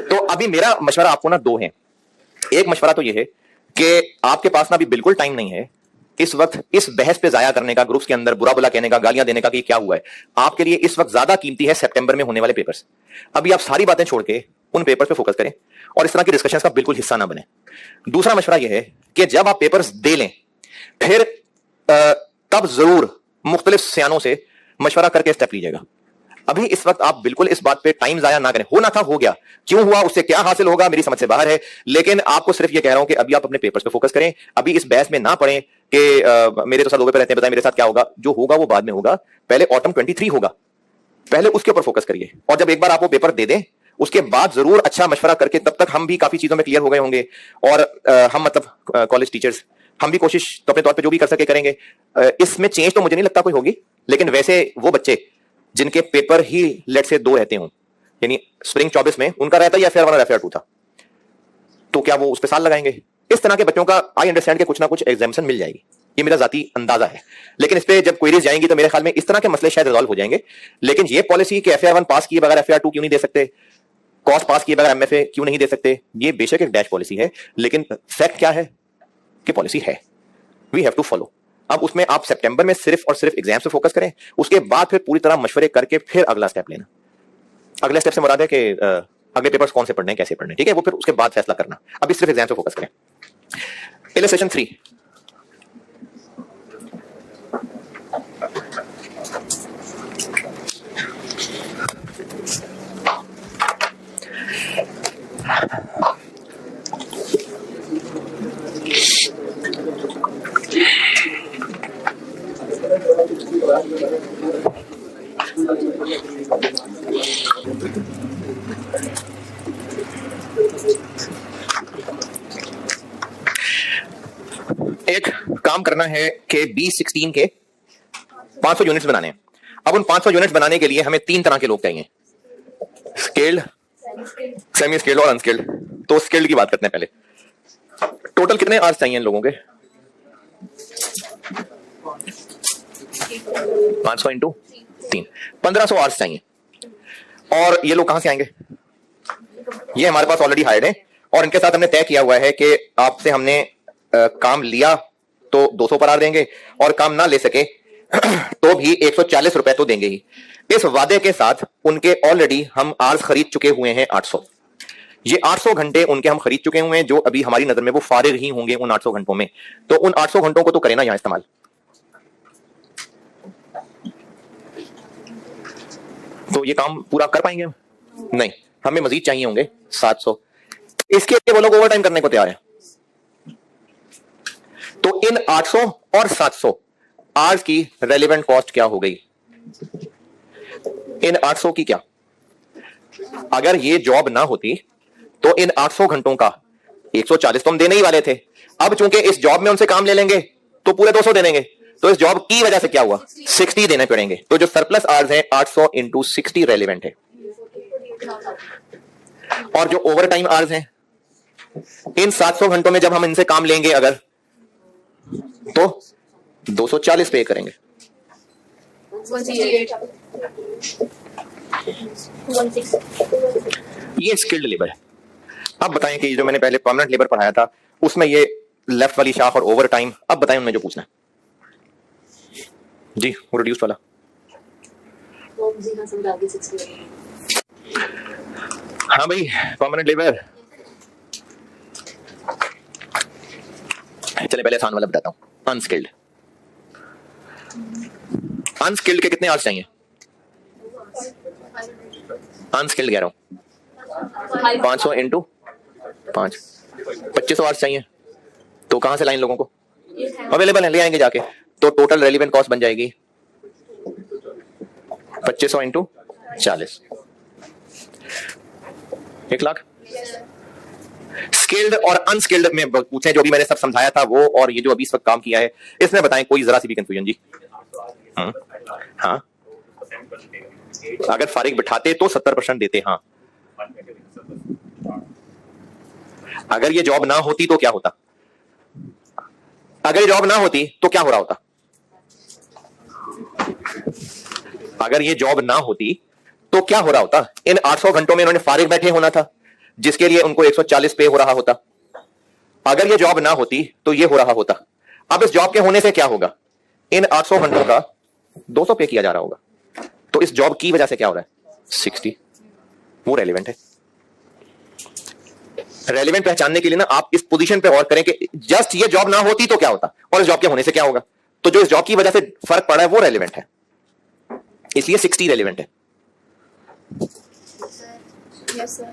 तो अभी मेरा मशवरा आपको ना 2 है। एक मशवरा तो ये है कि आपके पास ना अभी बिल्कुल टाइम नहीं है इस वक्त इस बहस पे जाया करने का, ग्रुप्स के अंदर बुरा बुला कहने का, गालियां देने का कि क्या हुआ है, आपके लिए इस वक्त ज्यादा कीमती है सितंबर में होने वाले पेपर्स। अभी आप सारी बातें छोड़ के उन पेपर्स पे फोकस करें और इस तरह की डिस्कशंस का बिल्कुल हिस्सा ना बने। दूसरा मशवरा यह है कि जब आप पेपर्स दे लें फिर तब जरूर मुख्तलिफ सियानों से मशवरा करके स्टेप लीजिएगा। अभी इस वक्त आप बिल्कुल इस बात पे टाइम जाया ना करें। होना था हो गया, क्यों हुआ उससे क्या हासिल होगा मेरी समझ से बाहर है, लेकिन आपको सिर्फ ये कह रहा हूं कि अभी आप अपने पेपर्स पे फोकस करें। अभी इस बहस में ना पड़े कि मेरे तो साथ लोगों पे रहते हैं, बताएं मेरे साथ क्या होगा। जो होगा वो बाद में होगा, पहले ऑटम 23 होगा, पहले उसके ऊपर फोकस करिए। और जब एक बार आप वो पेपर दे दें उसके बाद जरूर अच्छा मशवरा करके, तब तक हम भी काफी चीजों में क्लियर हो गए होंगे और हम मतलब कॉलेज टीचर्स हम भी कोशिश तो अपने तौर पे जो भी कर सके करेंगे। इसमें चेंज तो मुझे नहीं लगता कोई होगी, लेकिन वैसे वो बच्चे जिनके पेपर ही लेट से 2 रहते हों, यानी स्प्रिंग 24 में उनका रहता है FAR 1 और FAR 2 था, तो क्या वो उस पे साल लगाएंगे? इस तरह के बच्चों का आई अंडरस्टैंड के कुछ ना कुछ एग्जामिशन मिल जाएगी, ये मेरा जाती अंदाजा है। लेकिन इस पे जब क्वेरीज जाएंगी तो मेरे ख्याल में इस तरह के मसले शायद रिजॉल्व हो जाएंगे। लेकिन ये पॉलिसी कि FAR 1 पास किए बगैर FAR 2 क्यों नहीं दे सकते, कॉस्ट पास किए बगैर MFA क्यों नहीं दे सकते, ये बेशक एक डैश पॉलिसी है, लेकिन फैक्ट क्या है कि पॉलिसी है, वी हैव टू फॉलो। अब उसमें आप सितंबर में सिर्फ और सिर्फ एग्जाम से फोकस करें, उसके बाद फिर पूरी तरह मशवरे करके फिर अगला स्टेप लेना। अगले स्टेप से मुराद है कि अगले पेपर्स कौन से पढ़ने हैं, कैसे पढ़ने हैं, ठीक है, वो फिर उसके बाद फैसला करना। अभी सिर्फ एग्जाम से फोकस करें। इलस्ट्रेशन 3, एक काम करना है कि B16 के 500 यूनिट्स बनाने हैं। अब उन 500 यूनिट्स बनाने के लिए हमें 3 तरह के लोग चाहिए, स्किल्ड, सेमी स्किल्ड और अनस्किल्ड। तो स्किल्ड की बात करते हैं पहले। टोटल कितने आवर्स चाहिए इन लोगों के? 500 इंटू 3, 1500 आवर्स चाहिए। और ये लोग कहां से आएंगे? ये हमारे पास ऑलरेडी हायर्ड है और इनके साथ हमने तय किया हुआ है कि आपसे हमने काम लिया तो 200 पर आवर देंगे और काम ना ले सके तो भी 140 रुपए तो देंगे ही। इस वादे के साथ उनके ऑलरेडी हम आवर्स खरीद चुके हुए हैं 800। ये 800 घंटे उनके हम खरीद चुके हुए हैं, जो अभी हमारी नजर में वो फारिग ही होंगे उन 800 घंटों में। तो उन 800 घंटों को तो करें ना यहां इस्तेमाल। तो ये काम पूरा कर पाएंगे हम? नहीं, हमें मजीद चाहिए होंगे 700। इसके लिए वो लोग ओवर टाइम करने को तैयार है। तो इन 800 और 700 आवर्स की रेलेवेंट कॉस्ट क्या हो गई? इन 800 की क्या? अगर ये जॉब ना होती तो इन 800 घंटों का 140 तो हम देने ही वाले थे। अब चूंकि इस जॉब में उनसे काम ले लेंगे तो पूरे 200 दे देंगे, तो इस जॉब की वजह से क्या हुआ? 60 देने पड़ेंगे। तो जो सरप्लस आवर्स हैं 800 इंटू 60 रेलेवेंट है। और जो ओवर टाइम आवर्स हैं इन 700 घंटों में जब हम इनसे काम लेंगे अगर, तो 240 पे करेंगे।
168
ये स्किल्ड लेबर है। अब बताएं कि जो मैंने पहले परमानेंट लेबर पढ़ाया था उसमें ये लेफ्ट वाली शाख और ओवर टाइम, अब बताएं उनमें जो पूछना है जी, वो रिड्यूस वाला। हाँ भाई, परमानेंट लेबर। चले पहले आसान वाला बताता हूं, अनस्किल्ड। अनस्किल्ड के कितने आवर्स चाहिए? अनस्किल्ड कह रहा हूं 500 इंटू 5, 2500 आवर्स चाहिए। तो कहां से लाइन लोगों को अवेलेबल है, ले आएंगे जाके। तो टोटल रेलिवेंट कॉस्ट बन जाएगी 2500 इंटू 40, 1 लाख। स्किल्ड और अनस्किल्ड में पूछें, जो भी मैंने सब समझाया था वो और ये जो अभी इस वक्त काम किया है, इसमें बताएं कोई जरा सी भी कंफ्यूजन जी? हाँ, अगर फारिग बिठाते तो 70% देते। हाँ, अगर ये जॉब ना होती तो क्या होता? अगर ये जॉब ना होती तो क्या हो रहा होता? अगर ये जॉब ना होती तो क्या हो रहा होता? इन 800 घंटों में इन्होंने फारिग बैठे होना था, जिसके लिए उनको 140 पे हो रहा होता। अगर ये जॉब ना होती तो ये हो रहा होता। अब इस जॉब के होने से क्या होगा, इन 800 घंटों का 200 पे किया जा रहा होगा, तो इस जॉब की वजह से क्या हो रहा है 60, वो रेलिवेंट है। रेलिवेंट पहचानने के लिए ना आप इस पोजीशन पे गौर करें कि जस्ट ये जॉब ना होती तो क्या होता और इस जॉब के होने से क्या होगा, तो जो इस जॉब की वजह से फर्क पड़ा है वो रेलिवेंट है, इसलिए 60 रेलिवेंट है।
Yes sir.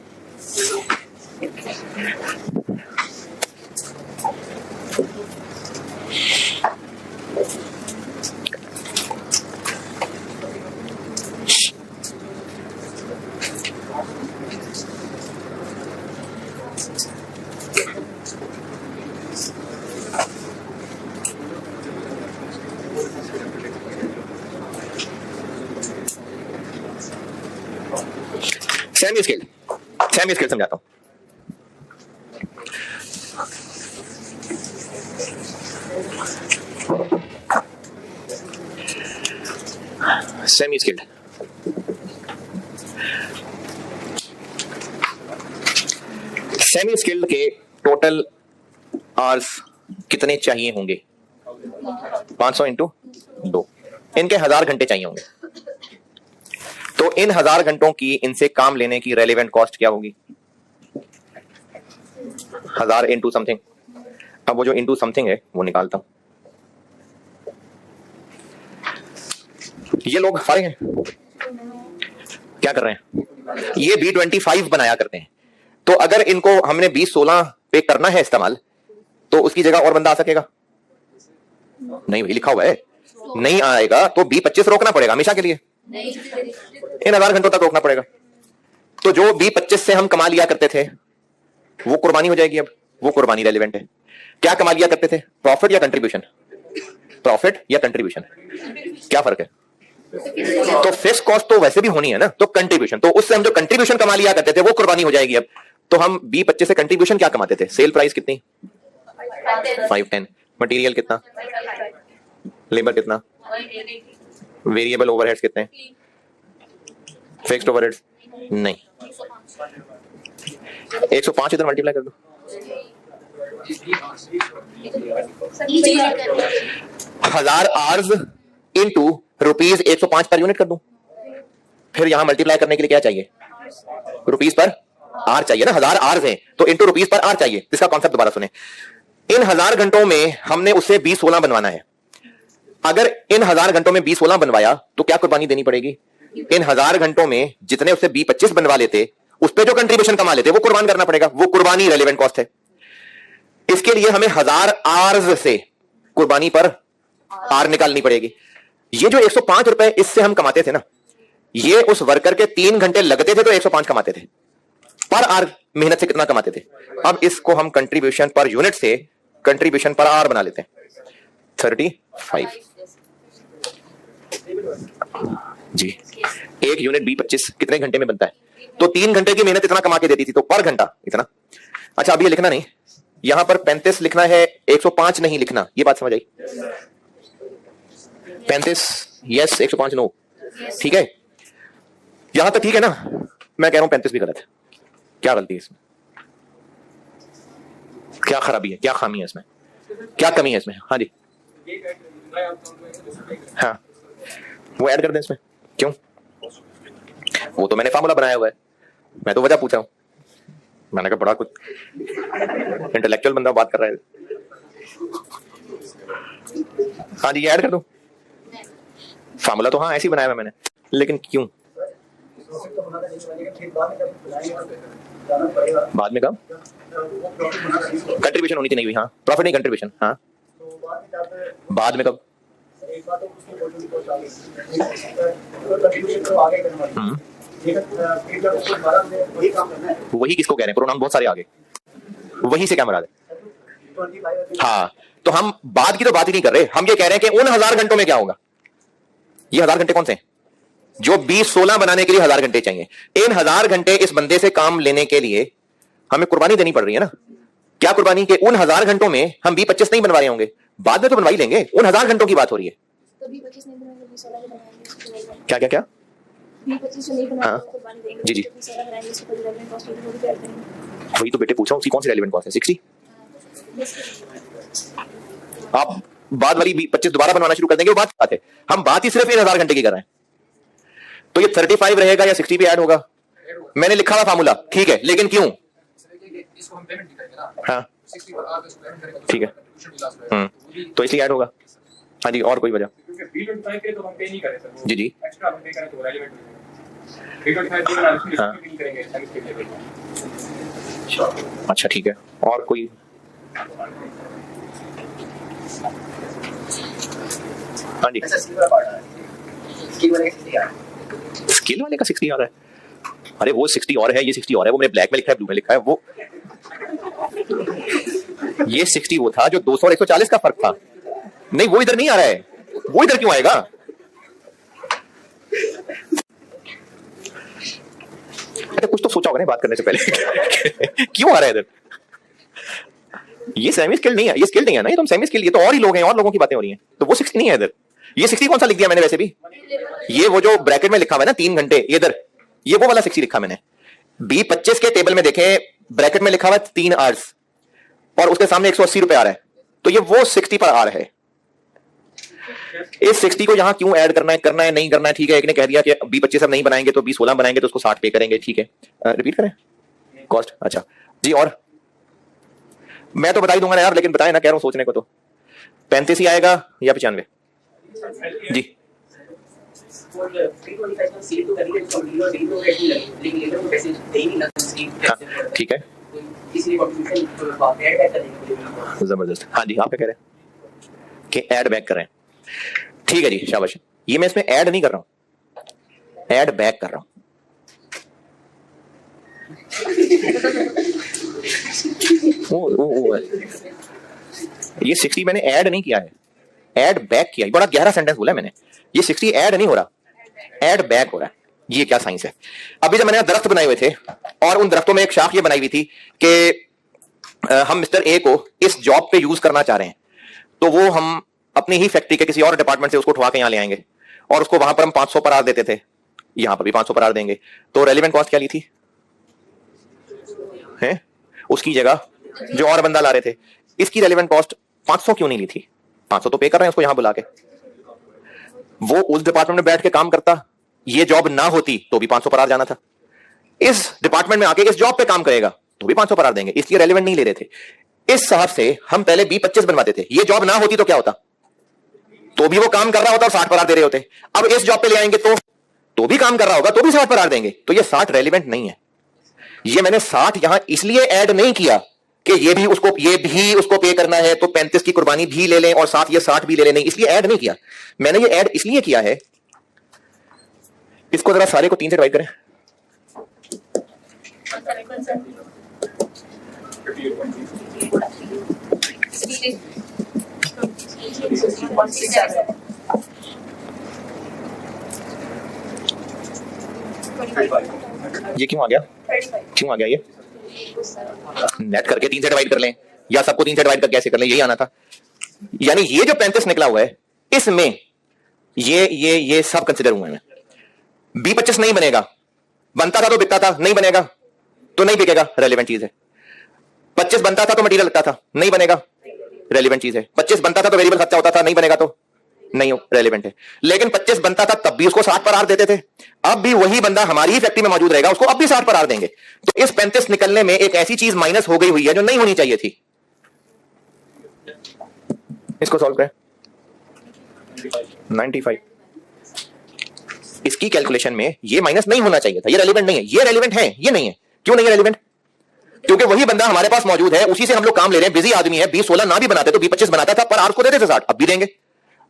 सेमी स्किल समझाता हूं। सेमी स्किल्ड के टोटल आवर्स कितने चाहिए होंगे, 500 इंटू 2, इनके 1000 घंटे चाहिए होंगे। तो इन 1000 घंटों की इनसे काम लेने की रेलेवेंट कॉस्ट क्या होगी, 1000 इंटू समथिंग। अब वो जो इंटू समथिंग है वो निकालता हूं। ये लोग फारिग हैं, क्या कर रहे हैं, ये B25 बनाया करते हैं। तो अगर इनको हमने B16 पे करना है इस्तेमाल, तो उसकी जगह और बंदा आ सकेगा, नहीं वही लिखा हुआ है, नहीं आएगा तो B25 रोकना पड़ेगा हमेशा के लिए, इन 1000 घंटों तक रोकना पड़ेगा। तो जो B25 से हम कमा लिया करते थे वो कुर्बानी हो जाएगी। अब वो कुर्बानी रेलिवेंट है। क्या कमा लिया करते थे, प्रॉफिट या कंट्रीब्यूशन, प्रॉफिट या कंट्रीब्यूशन, क्या फर्क है। तो फिक्स कॉस्ट तो वैसे भी होनी है ना, तो कंट्रीब्यूशन, तो उससे हम जो कंट्रीब्यूशन कमा लिया करते थे वो कुर्बानी हो जाएगी। अब तो हम B25 से कंट्रीब्यूशन क्या कमाते थे, सेल प्राइस कितनी 510, मटेरियल कितना, लेबर कितना, वेरिएबल ओवरहेड्स कितने, फिक्स्ड ओवरहेड्स नहीं, 105 इधर मल्टीप्लाई कर दो, 1000 hours into rupees 105 per unit कर दूं। फिर यहां मल्टीप्लाई करने के लिए क्या चाहिए, रुपीज पर आर चाहिए ना, 1000 आवर्स हैं तो इनटू रुपीज पर आर चाहिए। इसका कॉन्सेप्ट दोबारा सुने, इन 1000 घंटों में हमने उससे B16 बनवाना है। अगर इन 1000 घंटों में B16 बनवाया तो क्या कुर्बानी देनी पड़ेगी, इन 1000 घंटों में जितने उससे B25 बनवा लेते उस पे जो कंट्रीब्यूशन कमा लेते वो कुर्बान करना पड़ेगा, वो कुर्बानी रेलेवेंट कॉस्ट है। इसके लिए हमें 1000 आवर्स से कुर्बानी पर आर निकालनी पड़ेगी। ये जो 105 रुपए इससे हम कमाते थे ना, ये उस वर्कर के 3 घंटे लगते थे तो 105 कमाते थे, पर आर मेहनत से कितना कमाते थे। अब इसको हम कंट्रीब्यूशन पर यूनिट से कंट्रीब्यूशन पर आर बना लेते हैं 35 जी। एक यूनिट B25 कितने घंटे में बनता है, तो 3 घंटे की मेहनत इतना कमा के देती थी, तो पर घंटा इतना। अच्छा अब ये लिखना नहीं, यहां पर 35 लिखना है, 105 नहीं लिखना, ये बात समझ आई। 35 यस, 105 नो, ठीक है, यहां तक ठीक है ना। मैं कह रहा हूं 35 भी गलत है। क्या गलती है इसमें, क्या खराबी है, क्या खामी है इसमें, क्या कमी है इसमें। हाँ जी, हाँ वो ऐड कर दें इसमें, क्यों, वो तो मैंने फार्मूला बनाया हुआ है, मैं तो वजह पूछा हूं। मैंने कहा बड़ा कुछ इंटेलेक्चुअल बंदा बात कर रहा है। हाँ जी, ये ऐड कर दूं, फार्मूला तो हाँ ऐसे ही बनाया हुआ मैंने, लेकिन क्यों, बाद में कब कंट्रीब्यूशन होनी थी, नहीं हुई, हाँ प्रॉफिट नहीं कंट्रीब्यूशन, हाँ बाद में कब, वही किसको कह रहे हैं, प्रोनाउन बहुत सारे आगे, वही से क्या मुराद है। हाँ तो हम बाद की तो बात ही नहीं कर रहे, हम ये कह रहे हैं कि उन 1000 घंटों में क्या होगा। ये 1000 घंटे कौन से हैं, जो B16 बनाने के लिए 1000 घंटे चाहिए। इन 1000 घंटे इस बंदे से काम लेने के लिए हमें कुर्बानी देनी पड़ रही है ना। क्या कुर्बानी, के उन 1000 घंटों में हम B25 नहीं बनवा रहे होंगे, बाद में तो बनवा ही लेंगे, उन 1000 घंटों की बात हो रही है। क्या क्या क्या, हाँ जी जी, वही तो बेटे पूछा, उसकी कौन सी रेलेवेंट कॉस्ट है, 60। आप बाद वाली 25 दोबारा बनवाना शुरू कर देंगे, वो बात है। हम बात ही सिर्फ 1000 घंटे की कर रहे हैं। तो ये 35 रहेगा या 60 भी ऐड होगा? मैंने लिखा हुआ फार्मूला, ठीक है, लेकिन क्यों?
इसको हम पेमेंट नहीं करेंगे ना,
हाँ
60 पर आप इसको पेमेंट करेंगे,
ठीक है। तो इसलिए ऐड होगा। हाँ जी, और कोई वजह?
क्योंकि B25 के तो हम पे नहीं करें सर,
जी जी,
एक्स्ट्रा हम पे करें तो रेलेवेंट होगा। B25 के बाद इसमें पे नहीं करेंगे सर्विस के लेवल पर।
अच्छा ठीक है, और कोई? हाँ जी,
ऐसा सिल्वर पार्ट है स्किल वाले का 60 आ रहा है।
स्किल वाले का 60 आ रहा है? अरे वो 60 और है, ये 60 और है। वो मेरे ब्लैक में लिखा है, ब्लू में लिखा है। वो ये 60 वो था जो 200 और 140 का फर्क था। नहीं, वो इधर नहीं आ रहा है। वो इधर क्यों आएगा? अरे कुछ तो सोचा होगा ना बात करने से पहले। क्यों आ रहा है इधर? ये सेमी स्किल नहीं है, ये स्किल नहीं है ना, ये तुम सेमी स्किल, ये तो और ही लोग हैं, और लोगों की बातें हो रही हैं। तो वो 60 नहीं है इधर। ये 60 कौन सा लिख दिया मैंने वैसे भी? ये वो जो ब्रैकेट में लिखा हुआ है ना 3 घंटे, इधर ये वो वाला 60 लिखा मैंने। B25 के टेबल में देखें, ब्रैकेट में लिखा हुआ है 3 आवर्स और उसके सामने 180 रुपए आ रहा है। तो ये वो 60 पर आर है। इस 60 को यहां क्यों ऐड करना है नहीं करना है, ठीक है। एक ने कह दिया कि B25 अब नहीं बनाएंगे तो B16 बनाएंगे तो उसको 60 पे करेंगे, ठीक है। रिपीट करें कॉस्ट? अच्छा जी, और मैं तो बता ही दूंगा ना यार, लेकिन बताए ना, कह रहा हूं सोचने को। तो 35 ही आएगा या 95? जी
और 325 का सील तो करेंगे तो डील और डील तो रेट नहीं लगेगी, लेकिन लेटर को पैसे दे ही ना सील।
हाँ, ठीक है,
इसलिए कंट्रीब्यूशन बात ऐड बैक करेंगे।
जबरदस्त। हाँ जी, आप क्या कह रहे हैं कि ऐड बैक कर रहे हैं? ठीक है जी, शाबाश। ये मैं इसमें ऐड नहीं कर रहा हूं, ऐड बैक कर रहा हूं। ये 60 मैंने ऐड नहीं किया है, ऐड बैक किया। बड़ा गहरा सेंटेंस बोला मैंने। ये 60 ऐड नहीं हो रहा, ऐड बैक हो रहा है। ये क्या साइंस है? अभी जब मैंने दरख्त बनाए हुए थे और उन दरख्तों में एक शाख ये बनाई हुई थी कि हम मिस्टर ए को इस जॉब पे यूज करना चाह रहे हैं, तो वो हम अपनी ही फैक्ट्री के किसी और डिपार्टमेंट से उसको उठवा के यहां ले आएंगे और उसको वहां पर हम 500 पर आर देते थे, यहां पर भी 500 पर आर देंगे। तो रेलेवेंट कॉस्ट क्या ली थी है? उसकी जगह जो और बंदा ला रहे थे, इसकी रेलेवेंट कॉस्ट 500 क्यों नहीं ली थी? 500 तो पे कर रहे हैं उसको यहां बुला के। वो उस डिपार्टमेंट में बैठ के काम करता, ये जॉब ना होती तो भी 500 पर आर जाना था। इस डिपार्टमेंट में आके इस जॉब पे काम करेगा तो भी 500 पर आर देंगे, इसलिए रेलेवेंट नहीं ले रहे थे। इस साहब से हम पहले B25 बनवाते थे, ये जॉब ना होती तो क्या होता? तो भी वो काम कर रहा होता और 60 पर आर दे रहे होते। अब इस जॉब पे ले आएंगे तो भी काम कर रहा होगा, तो भी 60 पर आर देंगे। तो ये 60 रेलेवेंट नहीं है। ये मैंने 60 यहां इसलिए ऐड नहीं किया कि ये भी उसको पे करना है तो 35 की कुर्बानी भी ले लें और साथ ये 60 भी ले लें, नहीं, इसलिए ऐड नहीं किया मैंने। ये ऐड इसलिए किया है, इसको जरा सारे को 3 से डिवाइड करें। ये क्यों आ गया? क्यों आ गया ये? नेट करके 3 से डिवाइड कर लें या सबको 3 से डिवाइड करके ऐसे कर लें, यही आना था। यानी ये जो 35 निकला हुआ है इसमें ये सब कंसिडर हुए हैं। B25 नहीं बनेगा, बनता था तो बिकता था, नहीं बनेगा तो नहीं बिकेगा, रेलेवेंट चीज है। 25 बनता था तो मटेरियल लगता था, नहीं बनेगा, रेलेवेंट चीज है। 25 बनता था तो वेरिएबल खर्चा होता था, नहीं बनेगा तो नहीं रेलेवेंट है। लेकिन 25 बनता था तब भी उसको 60 पर आर देते थे, अब भी वही बंदा हमारी ही फैक्ट्री में मौजूद रहेगा, उसको अब भी 60 पर आर देंगे। तो इस 35 निकलने में एक ऐसी चीज माइनस हो गई हुई है जो नहीं होनी चाहिए थी। इसको सॉल्व करें। 95 इसकी कैलकुलेशन में ये माइनस नहीं होना चाहिए था, ये रेलेवेंट नहीं है। ये रेलेवेंट है, ये नहीं है। क्यों नहीं है रेलेवेंट? क्योंकि वही बंदा हमारे पास मौजूद है, उसी से हम लोग काम ले रहे हैं, बिजी आदमी है। B16 ना भी बनाते तो B25 बनाता था, पर आर को देते थे 60, अब भी देंगे।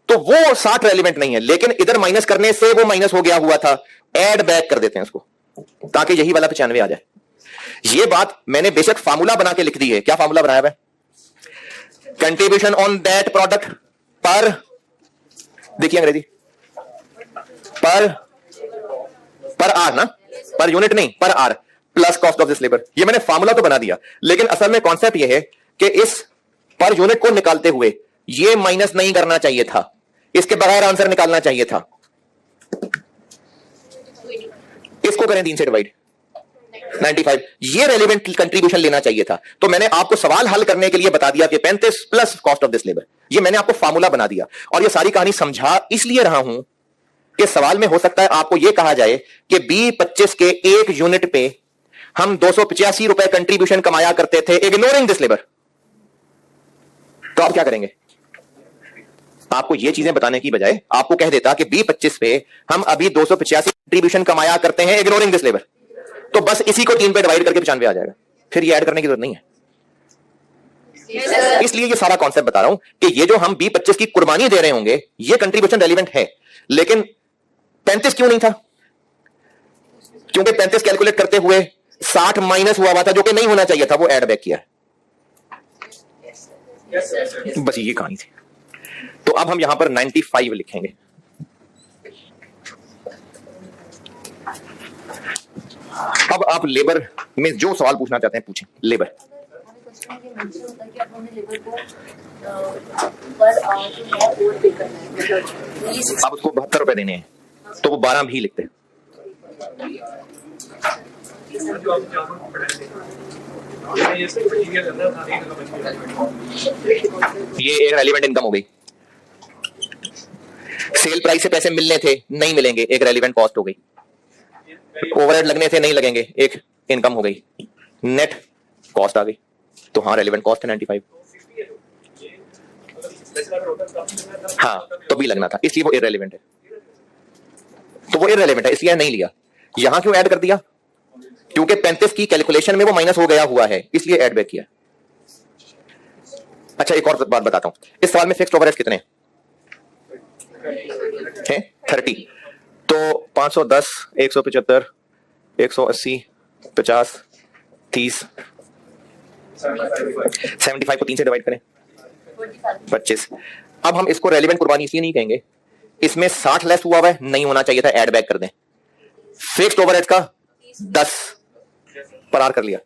तो वो 60 रेलेवेंट नहीं है, लेकिन इधर माइनस करने से वो माइनस हो गया हुआ था, ऐड बैक कर देते हैं उसको ताकि यही वाला 95 आ जाए। ये बात मैंने बेशक फार्मूला बना के लिख दी है। क्या फार्मूला बनाया है? कंट्रीब्यूशन ऑन दैट प्रोडक्ट पर, देखिए अंग्रेजी, पर आर ना, पर यूनिट नहीं, per R plus cost of this labour. ये मैंने फार्मूला तो बना दिया, लेकिन असल में कॉन्सेप्ट ये है कि इस पर यूनिट को निकालते हुए ये माइनस नहीं करना चाहिए था, इसके बगैर आंसर निकालना चाहिए था। इसको करें 3 से डिवाइड, 95, ये रेलिवेंट कंट्रीब्यूशन लेना चाहिए था। तो मैंने आपको सवाल हल करने के लिए बता दिया कि 35 plus cost of this labour, ये मैंने आपको फार्मूला बना दिया। और ये सारी कहानी समझा इसलिए रहा हूं कि सवाल में हो सकता है आपको यह कहा जाए कि B25 के एक यूनिट पे हम 285 रुपए कंट्रीब्यूशन कमाया करते थे इग्नोरिंग दिस लेबर। तो आप क्या करेंगे? आपको ये चीजें बताने की बजाय आपको कह देता कि B25 पे हम अभी 285 कंट्रीब्यूशन कमाया करते हैं इग्नोरिंग दिस लेबर। तो बस इसी को 3 पे डिवाइड करके 95 आ जाएगा, फिर ये ऐड करने की जरूरत नहीं है। इसलिए ये सारा कॉन्सेप्ट बता रहा हूं कि ये जो हम B25 की कुर्बानी दे रहे होंगे ये कंट्रीब्यूशन रेलिवेंट है, लेकिन 35 क्यों नहीं था? क्योंकि 35 कैलकुलेट करते हुए 60 माइनस हुआ था जो कि नहीं होना चाहिए था, वो ऐड बैक किया। बस ये कहानी थी। तो अब हम यहां पर 95 लिखेंगे। अब आप लेबर में जो सवाल पूछना चाहते हैं पूछें। लेबर अब उसको 72 रुपए देने हैं तो वो 12 भी लिखते हैं। ये एक रेलिवेंट इनकम हो गई। सेल प्राइस से पैसे मिलने थे, नहीं मिलेंगे, एक रेलिवेंट कॉस्ट हो गई। ओवरहेड लगने थे, नहीं लगेंगे, एक इनकम हो गई। नेट कॉस्ट आ गई, तो हाँ रेलिवेंट कॉस्ट है 95। हाँ तो भी लगना था, इसलिए वो इररेलेवेंट है। तो वो इररेलेवेंट है इसलिए नहीं लिया। यहां क्यों ऐड कर दिया? क्योंकि 35 की कैलकुलेशन में वो माइनस हो गया हुआ है, इसलिए ऐड बैक किया। अच्छा एक और बात बताता हूं, इस सवाल में फिक्स्ड ओवरहेड्स कितने हैं? 30। तो 510, 175, 180, 50, 30, 75 को 3 से डिवाइड करें 25। अब हम इसको रेलिवेंट कुर्बानी इसलिए नहीं कहेंगे, इसमें 60 लेस हुआ है, नहीं होना चाहिए था, ऐड बैक कर दें। फिक्स्ड ओवरहेड्स का 10 पर आर कर लिया,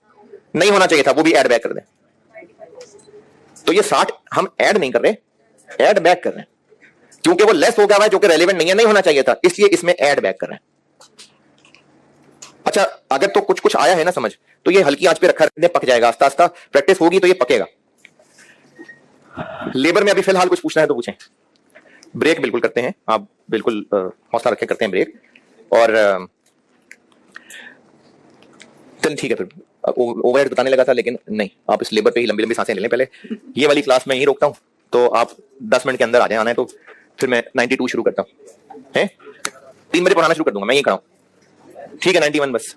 नहीं होना चाहिए था, वो भी ऐड बैक कर दें। तो ये 60 हम ऐड नहीं कर रहे, ऐड बैक कर रहे हैं, क्योंकि वो लेस हो गया है जो कि रेलिवेंट नहीं है, नहीं होना चाहिए था, इसलिए इसमें ऐड बैक कर रहे हैं। अच्छा अगर तो कुछ कुछ आया है ना समझ, तो ये हल्की आंच पे रखा रहने, पक जाएगा, आस्ता आस्ता प्रैक्टिस होगी तो ये पकेगा। लेबर में अभी फिलहाल कुछ पूछना है तो पूछें। ब्रेक बिल्कुल करते हैं, आप बिल्कुल हौसला रखे करते हैं ब्रेक। और चल ठीक है, फिर ओवरहेड बताने लगा था लेकिन नहीं, आप इस लेबर पे ही लंबी लंबी सांसें ले लें। पहले ये वाली क्लास में यहीं रोकता हूं, तो आप 10 मिनट के अंदर आ जाए, आना है तो फिर मैं 92 शुरू करता हूं, 3 बजे पढ़ाना शुरू कर दूंगा, मैं यहीं खड़ा हूं, ठीक है? 91 बस।